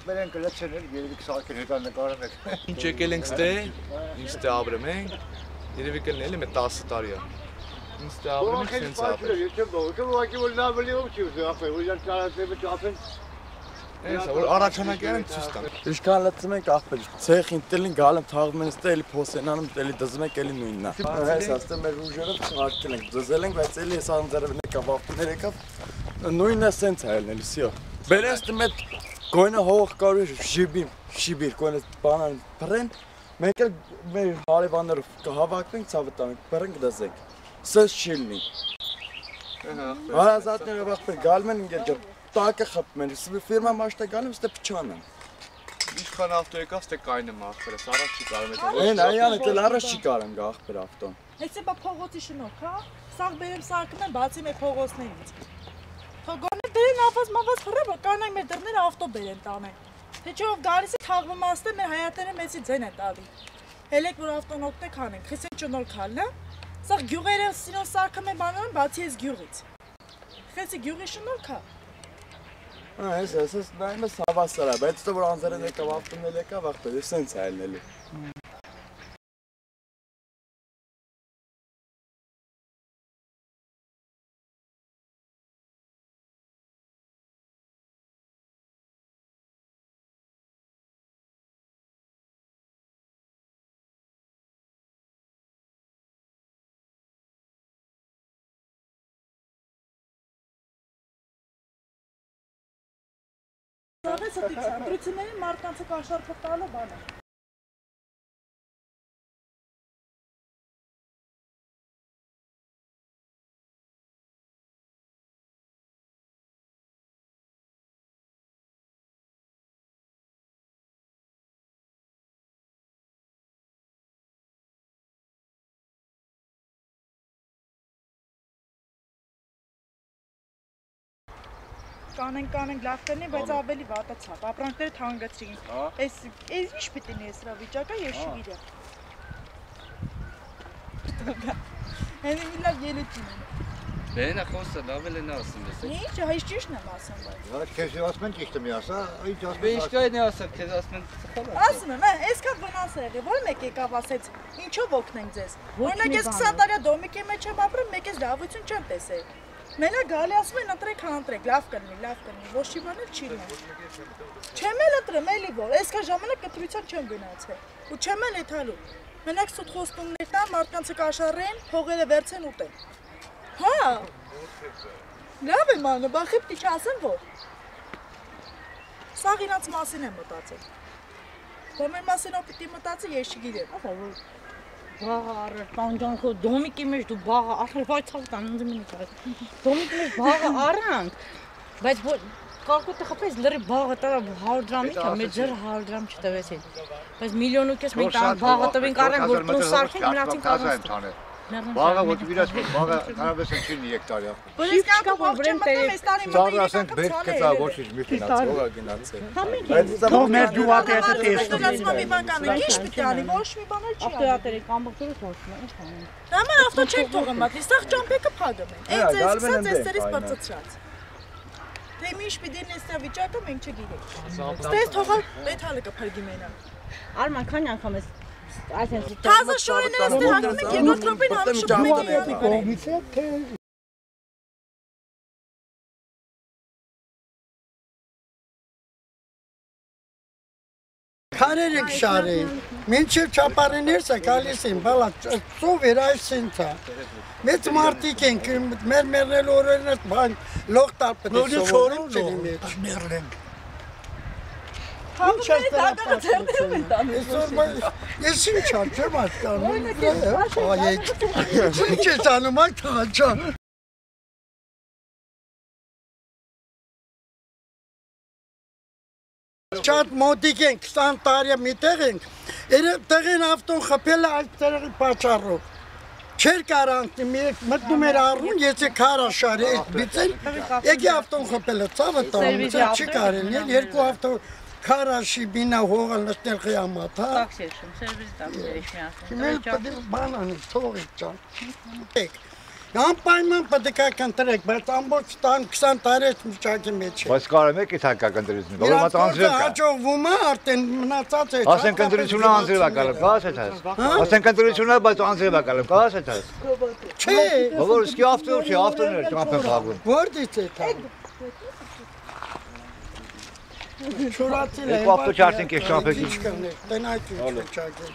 Մեր ենք լեցենել, երևի կսարքեն հետանկարում եք։ Ինչ եկել ենք ստե, ինչ ստե ապրեմ ենք, երևի կլնել եմ 10 տարի է։ Ինչ ստե ապրեմ ենք սենց ապրեմ։ Ես չեմ բողոք, ուղղակի որ լավ լի ում չի ուզում ապրել, որ իրար կարացնեվը չապեն։ Էս որ առաջանակային ցույց տան։ Ինչքան լցում ենք ախպեր, ցեխին տելին գալեմ թաղում են ստե, էլի փոսենանում, էլի դզում ենք, էլի նույնն է։ Այս աստե մեր ուժերը չհարկել ենք, դզել ենք, բայց էլի այս անձերևն եկավ, ապտներ եկավ, նույնն է սենց է ելնել, սիո։ Բերես դմետ գոյնը հող կարու շիբիր, գոյնը բանան բրեն, մենք էլ մեր հարևաններով կհավաքվենք, ցավը տանենք, բրենք դզենք, սենց չիլնի։ Հարազատները ախպեր գալում են ինգեր տակը խփում են, ֆիրմա մաշտը գալում, ստե փչան են։ Ինչքան ավտո եկավ, ստե կայնեմ ախպերս, առաջ չի կարում այդ։ Այն այանը դել առաջ չի կարեմ գա ախպեր ավտոն։ Այս է բա փողոցի շնորհք, հա։ Սաղ բերեմ սարկում են բացի մեր փողոցներից։ Թողոնը դերեն ավազ մավազ խռը, կանայք մեր դռները ավտո բերեն տանեն։ Թե չէ ով գալիս է թաղվում աստե մեր հայատները մեծի ձեն է տալի։ Հելեք որ ավտոն օգտեք հանենք, խիսեն ճնորքալն է։ Սաղ գյուղերը սինոս սարկում են բանան բացի այս գյուղից։ Խեսի գյուղի շնորհք է։ Այս նայմս հավասար է, բայց որ անձերեն եկավ ավտոնել եկավ ախպեր, սենց է ելնելու։ Սաղես ըտիք սանդրություններին մարդկանցը կաշարպը տալը բան է։ Կանենք լավ կլինի, բայց ավելի վատը ցավ, ապրանքները թանկացրին։ Այս ինչ պիտի լինի սրա վիճակը, ես չգիտեմ։ Հենի մի լավ ելույթ ունեմ։ Բենա խոսը լավ էլ են ասում ես։ Ինչ, այս ճիշտն եմ ասում բայց։ Հա, քեզ ասում են ճիշտը մի ասա, ինչ ասում Բե ինչ կայնի ասա, քեզ ասում են սխալ։ Ասում եմ, այսքան վնաս է եղել, որ մեկ եկավ ասեց, ինչով օգնենք ձեզ։ Օրինակ ես 20 տարի դոմիկի մեջ եմ ապրում, մեկ էս լավություն չեմ տեսել։ Մենակ գալի ասում են ընտրեք, լավ կլինի, ոչ չի բանել չի լինի։ Չեմ էլ ընտրեմ, էլի որ, այսքան ժամանակ կտրության չեմ գնացել։ Ու չեմ էլ եթալու։ Մենակ սուտ խոստումներ տան, մարդկանցը կաշառեն, փողերը վերցեն ուտեն։ Հա։ Լավ եմ անում, բա խիպտի չասեմ որ։ Սաղ իրանց մասին եմ մտածել։ Որ մեր մասին ով պիտի մտածի, ես չգիտեմ։ Բաղը առր, տանջան խո դոմիկի մեջ դու բաղը առր, վայ ցավ տան ինձ մինի կարես։ Դոմիկի մեջ բաղը առանք, բայց կարկուտը խփես լրի բաղը տա 100 դրամի չէ, մեր ձեր 100 դրամ չտվեցին։ Բայց միլիոն ու կես մենք տան բաղը տվենք առենք, որ տուն սարքենք, մնացին կազան։ Բաղը ոչ վիրած, բաղը կարաբես են չին եկտարյա։ Բայց կա որ մտնում ես տարի Ծառը ասենք բերք կծա ոչինչ մի գնաց։ Ո՞ղա գնացել։ Թող մեր գյուղատը տեսնում։ տեսնում։ Դասմա մի բան կանի, ի՞նչ պիտի անի, ոչ մի բան չի անի։ Ավտոյատերի կամբոքսորը թողնում է, ինչ անում։ Դա մեն ավտո չեք թողում, մատի, սաղ ճամփեկը փագում են։ Այդ ձեզ սկսած էս ծերից բացծրած։ Թե ինչ պիտի նստա վիճակը մենք չգիտենք։ Ստես թողալ մեթալը կփրկի մենա։ Արման քանի անգամ ես այսինքն Թազը շորիները ստե հանգում ենք երկրորդ րոպին համշուկում ենք Կողմից է թե Քարեր եք շարել, մինչև չապարեներս է գալիս են, բալա, ծով էր այսինց է։ Մեծ մարդիկ ենք, մեր մերնել օրերն է, բան, լող տարպետ է սովորում չնի մեջ։ Ներլենք։ Ինչ ես դրապա ձերներում են տանում։ Ես ինչ չեմ ասկանում, ինչ ես անում այդ թղաչան։ Շատ մոտիկ ենք, 20 տարի միտեղ ենք, տեղին ավտոն խփել է այդ տեղի պատճառով։ Չեր կարանք մտնում էր առուն, եթե քարաշարի այդ բիցել, եկի ավտոն խփել է, ծավը տանում, չի կարել, երկու ավտո քարաշի բինա հողը նստել խիամատ, հա։ տաքսիշում, սերվիզ տաքսիշում Հիմել պդի բանանի, թողիկ ճան։ Անպայման պետք է կընտրեք, բայց ամբողջ 20 տարի միջակի մեջ է։ Բայց կարեմ եք այդ հակական դրություն, որ մատ անձրև կա։ Հաջողվում է, արդեն մնացած է։ Ասենք ընտրությունը անձրև է կալում, կա ասეთ այս։ Ասենք ընտրությունը, բայց անձրև է կալում, կա ասეთ այս։ Չէ, Որ իսկի ավտո չի, ավտոներ ճամփեն խաղում։ որտից է դա։ Շուրացել է։ Երկու ավտո չարցենք ես ճամփեքի։ Տնայք միջակի։